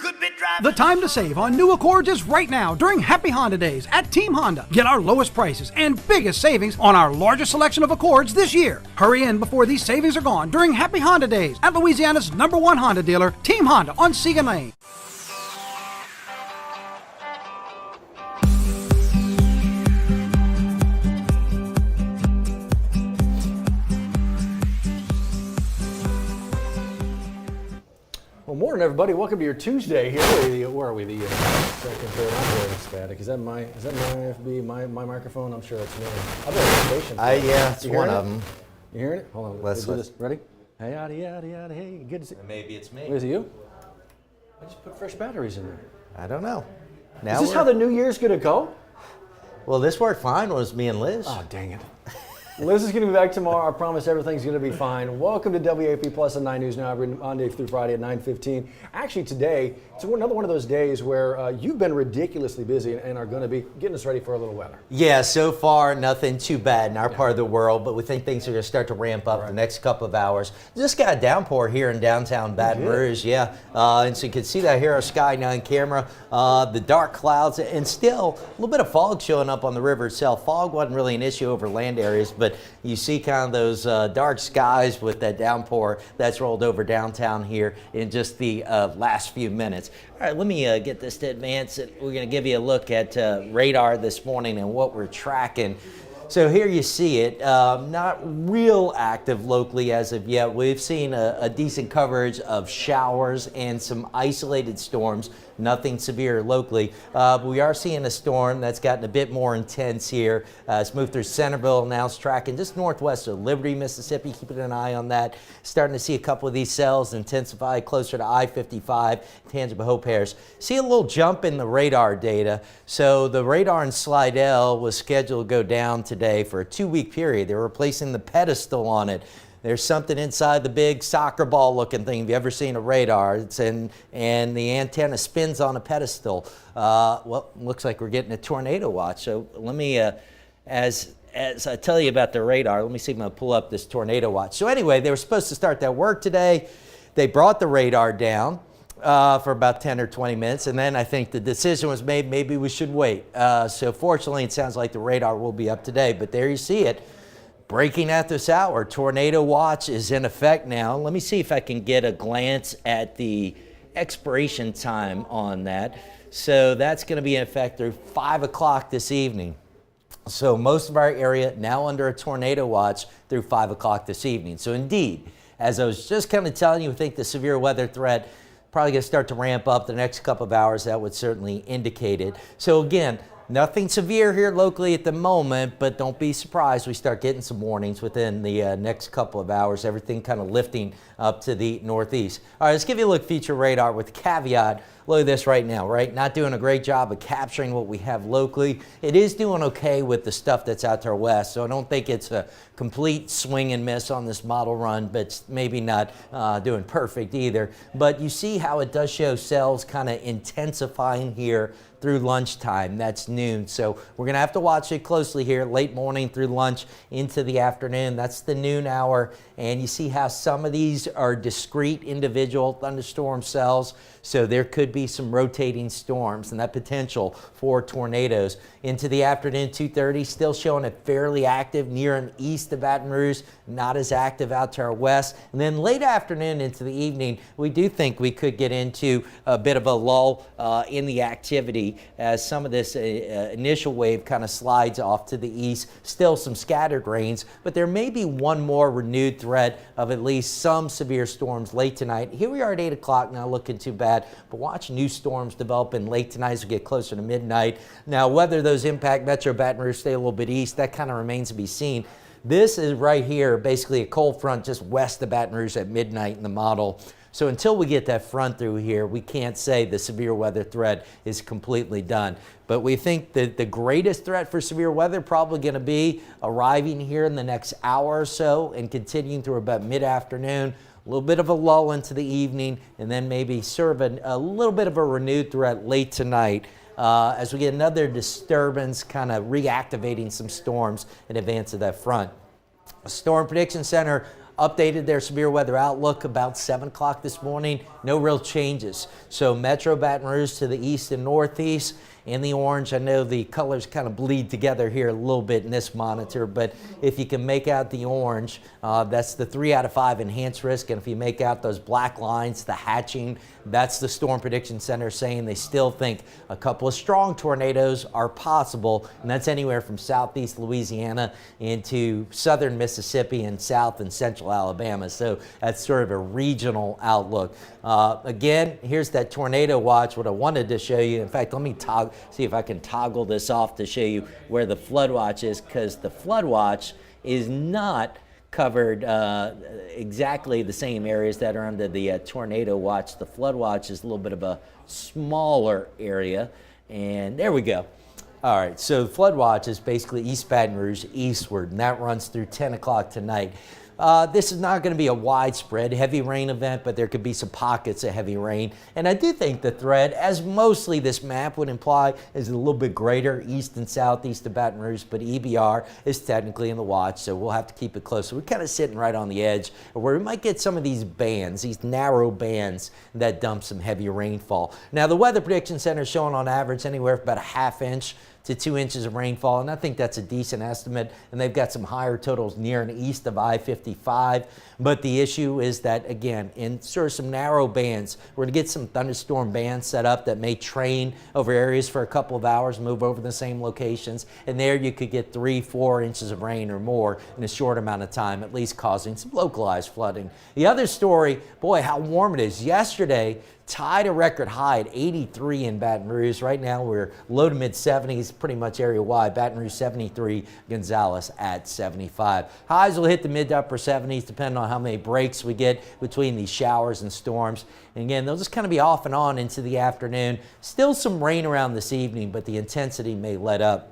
could be driving. The time to save on new Accords is right now during Happy Honda Days at Team Honda. Get our lowest prices and biggest savings on our largest selection of Accords this year. Hurry in before these savings are gone during Happy Honda Days at Louisiana's #1 Honda dealer, Team Honda on Segan Lane. Well, morning, everybody. Welcome to your Tuesday here. Where are we? The second, third. I'm very static. Is that my WAFB, my microphone? I'm sure it's me. I've been on station. Yeah, it's one of them. You hearing it? Hold on. Let's do this. Ready? Hey, yada, yada, yada, hey. Good to see you. Maybe it's me. Is it you? I just put fresh batteries in there. I don't know. Is this how the new year's going to go? Well, this worked fine was me and Liz. Oh, dang it. Liz is going to be back tomorrow. I promise everything's going to be fine. Welcome to WAP Plus on 9 News Now, every Monday through Friday at 9:15. Actually, today, it's another one of those days where you've been ridiculously busy and are going to be getting us ready for a little weather. Yeah, so far, nothing too bad in our part of the world, but we think things are going to start to ramp up the next couple of hours. Just got a downpour here in downtown Baton Rouge, and so you can see that here on Sky 9 camera, the dark clouds, and still a little bit of fog showing up on the river itself. Fog wasn't really an issue over land areas, but you see kind of those dark skies with that downpour that's rolled over downtown here in just the last few minutes. All right, let me get this to advance. We're going to give you a look at radar this morning and what we're tracking. So here you see it, not real active locally as of yet. We've seen a decent coverage of showers and some isolated storms, nothing severe locally. But we are seeing a storm that's gotten a bit more intense here. It's moved through Centerville, now it's tracking just northwest of Liberty, Mississippi, keeping an eye on that. Starting to see a couple of these cells intensify closer to I-55, Tangipahoa Hope Harris. See a little jump in the radar data. So the radar in Slidell was scheduled to go down today for a 2-week period. They're replacing the pedestal on it. There's something inside the big soccer ball looking thing. Have you ever seen a radar? It's in, and the antenna spins on a pedestal. Well, looks like we're getting a tornado watch. So let me, as I tell you about the radar, let me see if I can pull up this tornado watch. So anyway, they were supposed to start that work today. They brought the radar down for about 10 or 20 minutes, and then I think the decision was made, maybe we should wait. So fortunately, it sounds like the radar will be up today, but there you see it. Breaking at this hour, tornado watch is in effect now. Let me see if I can get a glance at the expiration time on that. So that's going to be in effect through 5 o'clock this evening. So most of our area now under a tornado watch through 5 o'clock this evening. So indeed, as I was just kind of telling you, I think the severe weather threat probably going to start to ramp up the next couple of hours. That would certainly indicate it. So again, nothing severe here locally at the moment, but don't be surprised. We start getting some warnings within the next couple of hours, everything kind of lifting up to the northeast. All right, let's give you a look future radar with caveat. Look at this right now, right? Not doing a great job of capturing what we have locally. It is doing okay with the stuff that's out to our west, so I don't think it's a complete swing and miss on this model run, but it's maybe not doing perfect either. But you see how it does show cells kind of intensifying here through lunchtime. That's noon. So we're going to have to watch it closely here, late morning through lunch into the afternoon. That's the noon hour. And you see how some of these are discrete individual thunderstorm cells. So there could be some rotating storms and that potential for tornadoes. Into the afternoon, 2:30, still showing it fairly active near and east of Baton Rouge, not as active out to our west. And then late afternoon into the evening, we do think we could get into a bit of a lull in the activity as some of this initial wave kind of slides off to the east. Still some scattered rains, but there may be one more renewed threat of at least some severe storms late tonight. Here we are at 8 o'clock, not looking too bad, but watch new storms developing late tonight as we get closer to midnight. Now, whether those impact Metro Baton Rouge, stay a little bit east, that kind of remains to be seen. This is right here, basically a cold front just west of Baton Rouge at midnight in the model. So until we get that front through here, we can't say the severe weather threat is completely done. But we think that the greatest threat for severe weather probably going to be arriving here in the next hour or so and continuing through about mid-afternoon. A little bit of a lull into the evening, and then maybe serve a little bit of a renewed threat late tonight as we get another disturbance kind of reactivating some storms in advance of that front. Storm Prediction Center updated their severe weather outlook about 7 o'clock this morning. No real changes. So Metro Baton Rouge to the east and northeast. In the orange, I know the colors kind of bleed together here a little bit in this monitor, but if you can make out the orange, that's the 3 out of 5 enhanced risk. And if you make out those black lines, the hatching, that's the Storm Prediction Center saying they still think a couple of strong tornadoes are possible, and that's anywhere from southeast Louisiana into southern Mississippi and south and central Alabama. So that's sort of a regional outlook. Again, here's that tornado watch, what I wanted to show you. In fact, let me see if I can toggle this off to show you where the flood watch is, because the flood watch is not covered exactly the same areas that are under the tornado watch. The flood watch is a little bit of a smaller area, and there we go. All right, so the flood watch is basically East Baton Rouge eastward, and that runs through 10 o'clock tonight. This is not going to be a widespread heavy rain event, but there could be some pockets of heavy rain. And I do think the threat, as mostly this map would imply, is a little bit greater east and southeast of Baton Rouge, but EBR is technically in the watch, so we'll have to keep it close. So we're kind of sitting right on the edge where we might get some of these bands, these narrow bands that dump some heavy rainfall. Now, the Weather Prediction Center is showing on average anywhere from about a ½ inch to 2 inches of rainfall, and I think that's a decent estimate, and they've got some higher totals near and east of I-55. But the issue is that, again, in sort of some narrow bands, we're going to get some thunderstorm bands set up that may train over areas for a couple of hours, move over the same locations, and there you could get 3-4 inches of rain or more in a short amount of time, at least causing some localized flooding. The other story, boy, how warm it is. Yesterday, tied a record high at 83 in Baton Rouge. Right now we're low to mid 70s, pretty much area wide. Baton Rouge 73, Gonzales at 75. Highs will hit the mid to upper 70s depending on how many breaks we get between these showers and storms. And again, they'll just kind of be off and on into the afternoon. Still some rain around this evening, but the intensity may let up.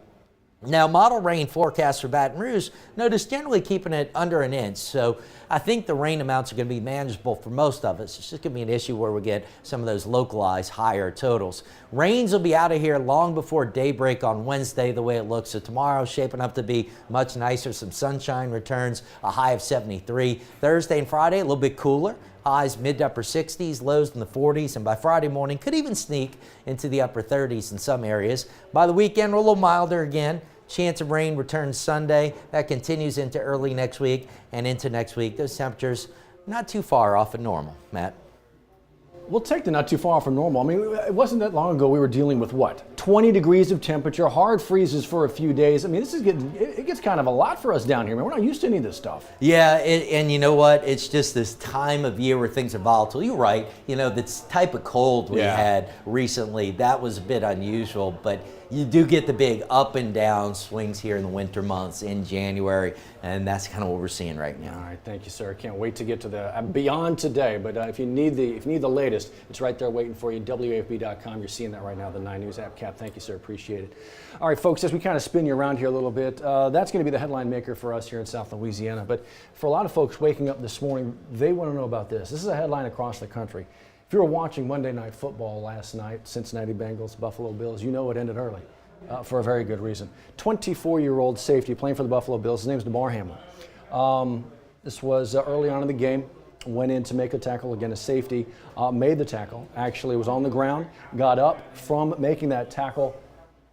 Now, model rain forecast for Baton Rouge, notice generally keeping it under an inch. So I think the rain amounts are going to be manageable for most of us. It's just going to be an issue where we get some of those localized higher totals. Rains will be out of here long before daybreak on Wednesday, the way it looks. So tomorrow shaping up to be much nicer. Some sunshine returns, a high of 73. Thursday and Friday, a little bit cooler. Highs mid to upper 60s, lows in the 40s, and by Friday morning could even sneak into the upper 30s in some areas. By the weekend, we're a little milder again. Chance of rain returns Sunday. That continues into early next week and into next week. Those temperatures not too far off of normal, Matt. We'll take the not too far from normal. I mean, it wasn't that long ago we were dealing with what? 20 degrees of temperature, hard freezes for a few days. I mean, this is getting, it gets kind of a lot for us down here, man. We're not used to any of this stuff. Yeah, and you know what? It's just this time of year where things are volatile. You're right. You know, this type of cold we had recently, that was a bit unusual, but you do get the big up and down swings here in the winter months in January, and that's kind of what we're seeing right now. All right, thank you, sir. Can't wait to get to the beyond today. But if you need the latest, it's right there waiting for you. WAFB.com. You're seeing that right now. The 9 News app. Cap, thank you, sir. Appreciate it. All right, folks. As we kind of spin you around here a little bit, that's going to be the headline maker for us here in South Louisiana. But for a lot of folks waking up this morning, they want to know about this. This is a headline across the country. If you were watching Monday Night Football last night, Cincinnati Bengals, Buffalo Bills, you know it ended early. For a very good reason. 24-year-old safety playing for the Buffalo Bills. His name is DeMar Hamlin. This was early on in the game. Went in to make a tackle. Again, a safety. Made the tackle. Actually was on the ground. Got up from making that tackle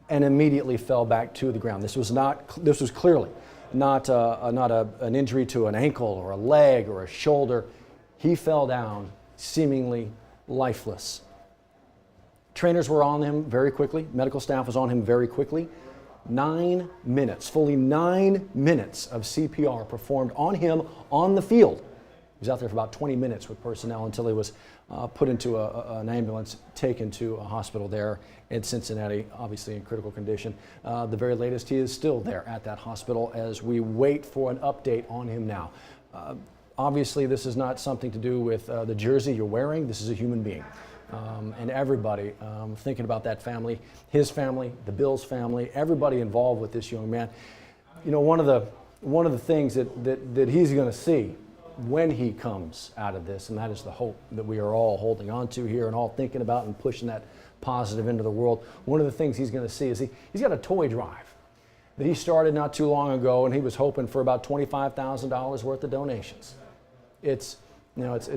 and immediately fell back to the ground. This was clearly not an injury to an ankle or a leg or a shoulder. He fell down seemingly lifeless. Trainers were on him very quickly. Medical staff was on him very quickly. 9 minutes, fully 9 minutes of CPR performed on him on the field. He was out there for about 20 minutes with personnel until he was put into an ambulance, taken to a hospital there in Cincinnati, obviously in critical condition. The very latest, he is still there at that hospital as we wait for an update on him now. Obviously, this is not something to do with the jersey you're wearing. This is a human being. And everybody thinking about that family, his family, the Bills family, everybody involved with this young man. You know, one of the things that he's going to see when he comes out of this, and that is the hope that we are all holding on to here and all thinking about and pushing that positive into the world. One of the things he's going to see is he's got a toy drive that he started not too long ago, and he was hoping for about $25,000 worth of donations. it's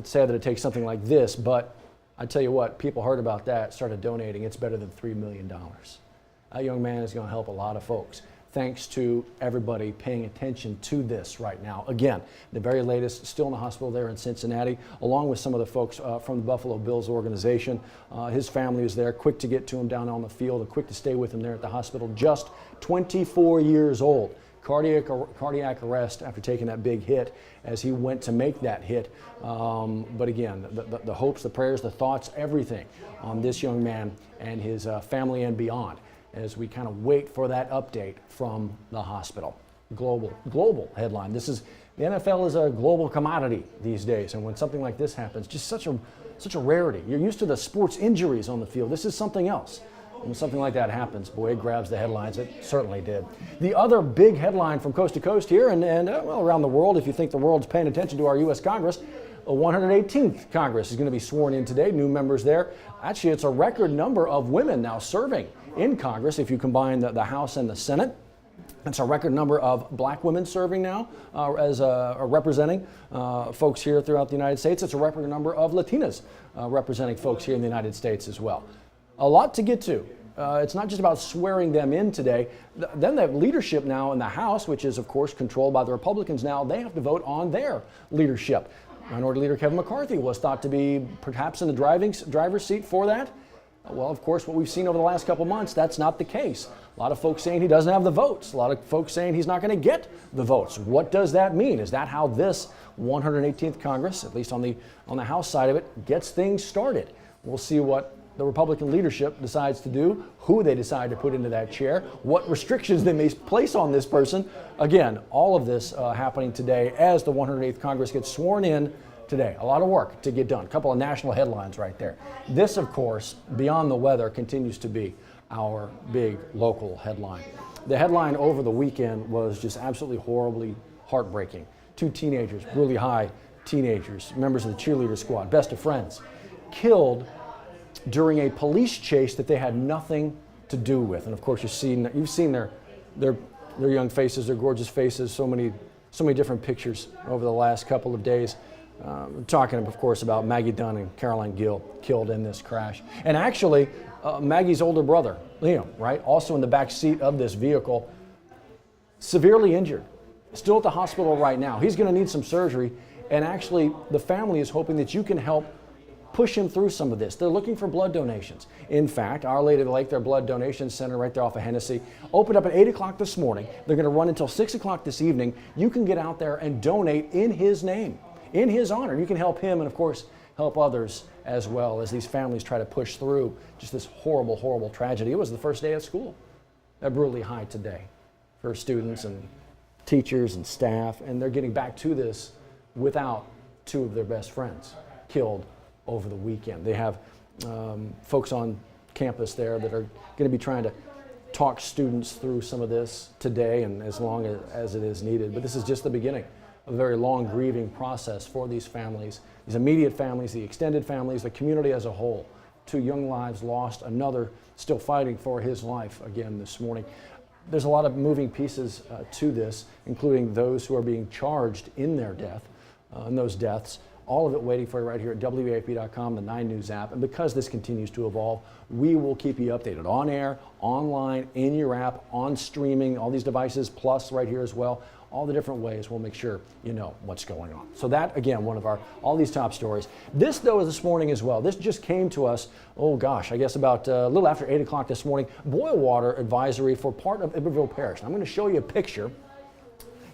sad that it takes something like this, but I tell you what, people heard about that, started donating. It's better than $3 million. That young man is going to help a lot of folks, thanks to everybody paying attention to this right now. Again, the very latest, still in the hospital there in Cincinnati, along with some of the folks from the Buffalo Bills organization. His family is there, quick to get to him down on the field, and quick to stay with him there at the hospital. Just 24 years old. Cardiac arrest after taking that big hit as he went to make that hit. But again, the hopes, the prayers, the thoughts, everything on this young man and his family and beyond, as we kind of wait for that update from the hospital. Global headline. The NFL is a global commodity these days, and when something like this happens, just such a rarity. You're used to the sports injuries on the field. This is something else. When something like that happens, boy, it grabs the headlines. It certainly did. The other big headline from coast to coast here and around the world, if you think the world's paying attention to our U.S. Congress, the 118th Congress is going to be sworn in today. New members there. Actually, it's a record number of women now serving in Congress if you combine the House and the Senate. It's a record number of black women serving now as representing folks here throughout the United States. It's a record number of Latinas representing folks here in the United States as well. A lot to get to. It's not just about swearing them in today. Then they have leadership now in the House, which is, of course, controlled by the Republicans now. They have to vote on their leadership. Minority Leader Kevin McCarthy was thought to be perhaps in the driver's seat for that. Well, of course, what we've seen over the last couple months, that's not the case. A lot of folks saying he doesn't have the votes. A lot of folks saying he's not going to get the votes. What does that mean? Is that how this 118th Congress, at least on the House side of it, gets things started? We'll see what the Republican leadership decides to do, who they decide to put into that chair, what restrictions they may place on this person. Again, all of this happening today as the 108th Congress gets sworn in today. A lot of work to get done. A couple of national headlines right there. This, of course, beyond the weather, continues to be our big local headline. The headline over the weekend was just absolutely horribly heartbreaking. 2 teenagers, really high teenagers, members of the cheerleader squad, best of friends, killed during a police chase that they had nothing to do with. And of course, you've seen their young faces, their gorgeous faces, so many different pictures over the last couple of days. Talking, of course, about Maggie Dunn and Caroline Gill killed in this crash. And actually, Maggie's older brother, Liam, right, also in the back seat of this vehicle, severely injured, still at the hospital right now. He's going to need some surgery. And actually, the family is hoping that you can help push him through some of this. They're looking for blood donations. In fact, Our Lady of the Lake, their blood donation center right there off of Hennessy, opened up at 8 o'clock this morning. They're going to run until 6 o'clock this evening. You can get out there and donate in his name, in his honor. You can help him and, of course, help others as well as these families try to push through just this horrible, horrible tragedy. It was the first day of school. They're brutally high today for students and teachers and staff, and they're getting back to this without 2 of their best friends killed over the weekend. They have folks on campus there that are going to be trying to talk students through some of this today and as long as it is needed. But this is just the beginning of a very long grieving process for these families, these immediate families, the extended families, the community as a whole. 2 young lives lost, another still fighting for his life again this morning. There's a lot of moving pieces to this, including those who are being charged in their death, in those deaths. All of it waiting for you right here at WAFB.com, the 9 News app. And because this continues to evolve, we will keep you updated on air, online, in your app, on streaming, all these devices, plus right here as well. All the different ways we'll make sure you know what's going on. So that, again, one of all these top stories. This, though, is this morning as well. This just came to us, I guess about a little after 8 o'clock this morning. Boil water advisory for part of Iberville Parish. And I'm going to show you a picture.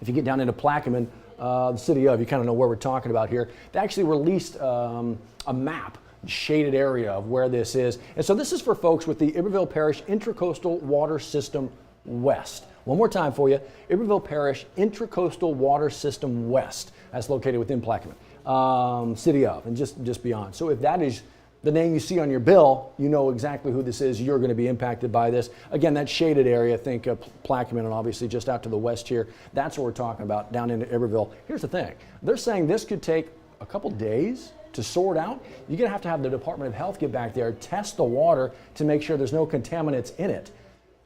If you get down into Plaquemine, the city of, you kind of know where we're talking about here. They actually released a map, shaded area of where this is. And so this is for folks with the Iberville Parish Intracoastal Water System West. One more time for you, Iberville Parish Intracoastal Water System West. That's located within Plaquemine, city of, and just beyond. So if that is the name you see on your bill, you know exactly who this is. You're going to be impacted by this. Again, that shaded area, think of Plaquemine and obviously just out to the west here. That's what we're talking about down into Iberville. Here's the thing. They're saying this could take a couple days to sort out. You're going to have the Department of Health get back there, test the water to make sure there's no contaminants in it.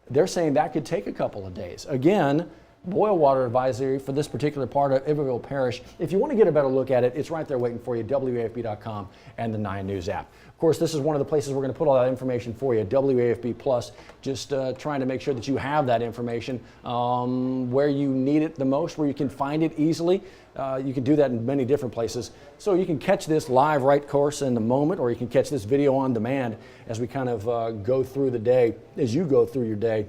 They're saying that could take a couple of days. Again, boil water advisory for this particular part of Iberville Parish. If you want to get a better look at it, it's right there waiting for you, WAFB.com and the 9 News app. Of course, this is one of the places we're going to put all that information for you, WAFB Plus, just trying to make sure that you have that information where you need it the most, where you can find it easily. You can do that in many different places. So you can catch this live right course in the moment, or you can catch this video on demand as we kind of go through the day, as you go through your day.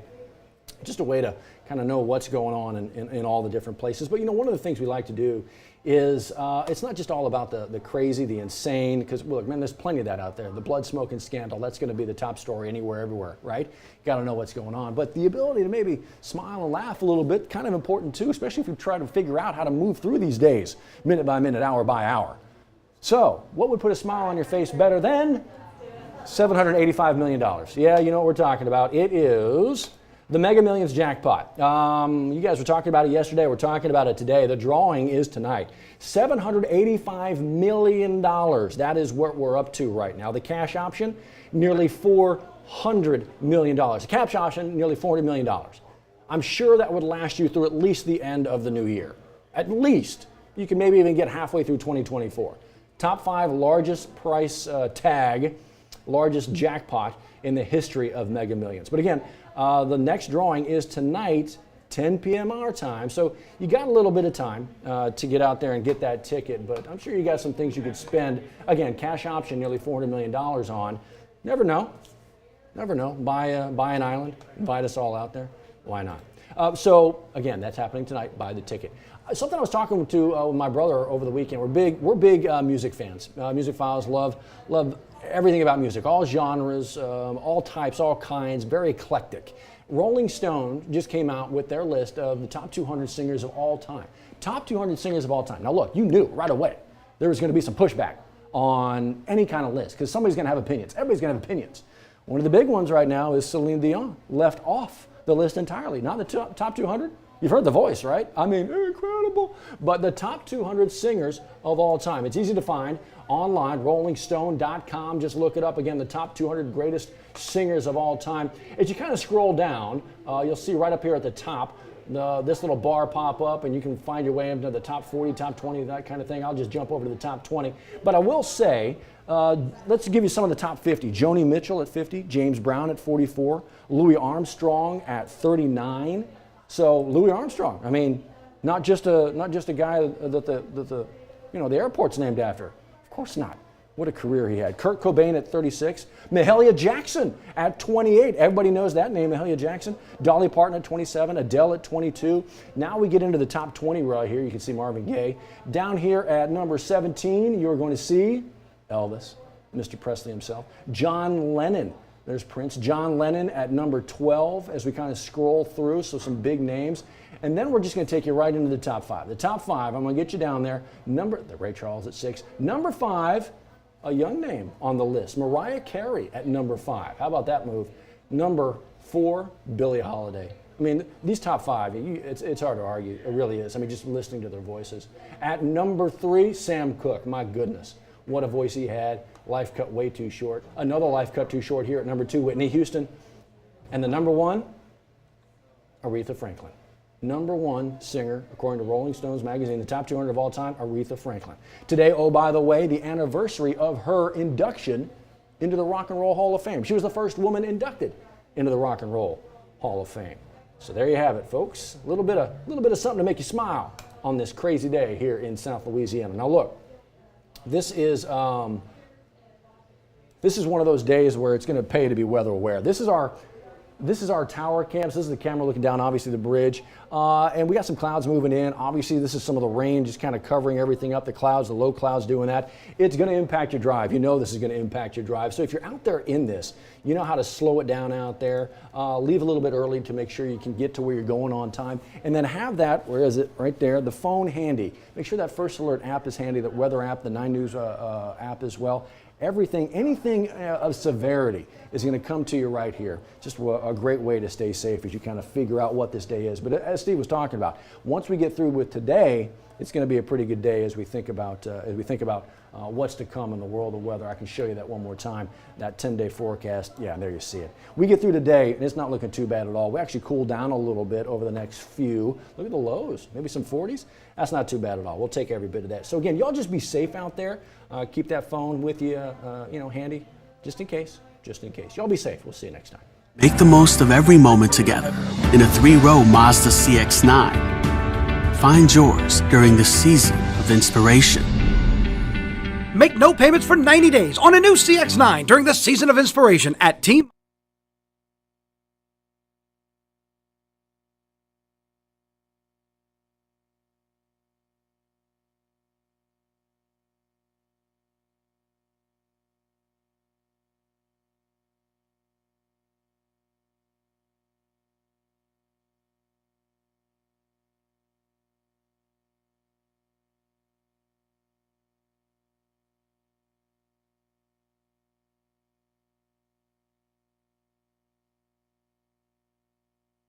Just a way to kind of know what's going on in all the different places. But one of the things we like to do is it's not just all about the crazy, the insane, because look, man, there's plenty of that out there. The blood smoking scandal, that's going to be the top story anywhere, everywhere, right? You got to know what's going on. But the ability to maybe smile and laugh a little bit, kind of important too, especially if you try to figure out how to move through these days, minute by minute, hour by hour. So, what would put a smile on your face better than $785 million? Yeah, you know what we're talking about. It is the Mega Millions jackpot. You guys were talking about it yesterday. We're talking about it today. The drawing is tonight. $785 million. That is what we're up to right now. The cash option, nearly $400 million. The cash option, nearly $400 million. I'm sure that would last you through at least the end of the new year. At least. You can maybe even get halfway through 2024. Top 5 largest price tag, largest jackpot in the history of Mega Millions. But again, the next drawing is tonight, 10 p.m. our time. So you got a little bit of time to get out there and get that ticket. But I'm sure you got some things you could spend. Again, cash option, nearly $400 million on. Never know. Never know. Buy an island. Invite us all out there. Why not? So again, that's happening tonight. Buy the ticket. Something I was talking to my brother over the weekend. We're big music fans. Music files love everything about music, all genres, all types, all kinds, very eclectic. Rolling Stone just came out with their list of the top 200 singers of all time. Top 200 singers of all time. Now look, you knew right away there was going to be some pushback on any kind of list because somebody's going to have opinions. Everybody's going to have opinions. One of the big ones right now is Celine Dion, left off the list entirely. Not the top 200. You've heard The Voice, right? I mean, incredible. But the top 200 singers of all time. It's easy to find online, rollingstone.com. Just look it up. Again, the top 200 greatest singers of all time. As you kind of scroll down, you'll see right up here at the top, this little bar pop up, and you can find your way into the top 40, top 20, that kind of thing. I'll just jump over to the top 20. But I will say, let's give you some of the top 50. Joni Mitchell at 50, James Brown at 44, Louis Armstrong at 39. So Louis Armstrong, I mean, not just a guy that the airport's named after. Of course not. What a career he had. Kurt Cobain at 36. Mahalia Jackson at 28. Everybody knows that name, Mahalia Jackson. Dolly Parton at 27. Adele at 22. Now we get into the top 20 right here. You can see Marvin Gaye. Down here at number 17, you're going to see Elvis, Mr. Presley himself. John Lennon. There's Prince. John Lennon at number 12 as we kind of scroll through, so some big names. And then we're just going to take you right into the top 5. The top 5, I'm going to get you down there. The Ray Charles at 6. Number 5, a young name on the list. Mariah Carey at number 5. How about that move? Number 4, Billie Holiday. I mean, these top 5, it's hard to argue. It really is. I mean, just listening to their voices. At number 3, Sam Cooke. My goodness, what a voice he had. Life cut way too short. Another life cut too short here at number 2, Whitney Houston. And the number 1, Aretha Franklin. Number 1 singer, according to Rolling Stones magazine, the top 200 of all time, Aretha Franklin. Today, oh, by the way, the anniversary of her induction into the Rock and Roll Hall of Fame. She was the first woman inducted into the Rock and Roll Hall of Fame. So there you have it, folks. A little bit of something to make you smile on this crazy day here in South Louisiana. Now look, this is one of those days where it's going to pay to be weather aware. This is our tower camps. This is the camera looking down, obviously the bridge. And we got some clouds moving in. Obviously, this is some of the rain just kind of covering everything up. The clouds, the low clouds doing that. It's going to impact your drive. You know this is going to impact your drive. So if you're out there in this, you know how to slow it down out there. Leave a little bit early to make sure you can get to where you're going on time. And then have that, where is it? Right there, the phone handy. Make sure that First Alert app is handy, the weather app, the 9 News app as well. Anything of severity is going to come to you right here. Just a great way to stay safe as you kind of figure out what this day is. But as Steve was talking about, once we get through with today, it's going to be a pretty good day as we think about what's to come in the world of weather. I can show you that one more time, that 10-day forecast. Yeah, there you see it. We get through today, and it's not looking too bad at all. We actually cool down a little bit over the next few. Look at the lows, maybe some 40s. That's not too bad at all. We'll take every bit of that. So again, y'all just be safe out there. Keep that phone with you, handy, just in case. Just in case. Y'all be safe. We'll see you next time. Make the most of every moment together in a 3-row Mazda CX-9. Find yours during the season of inspiration. Make no payments for 90 days on a new CX-9 during the season of inspiration at Team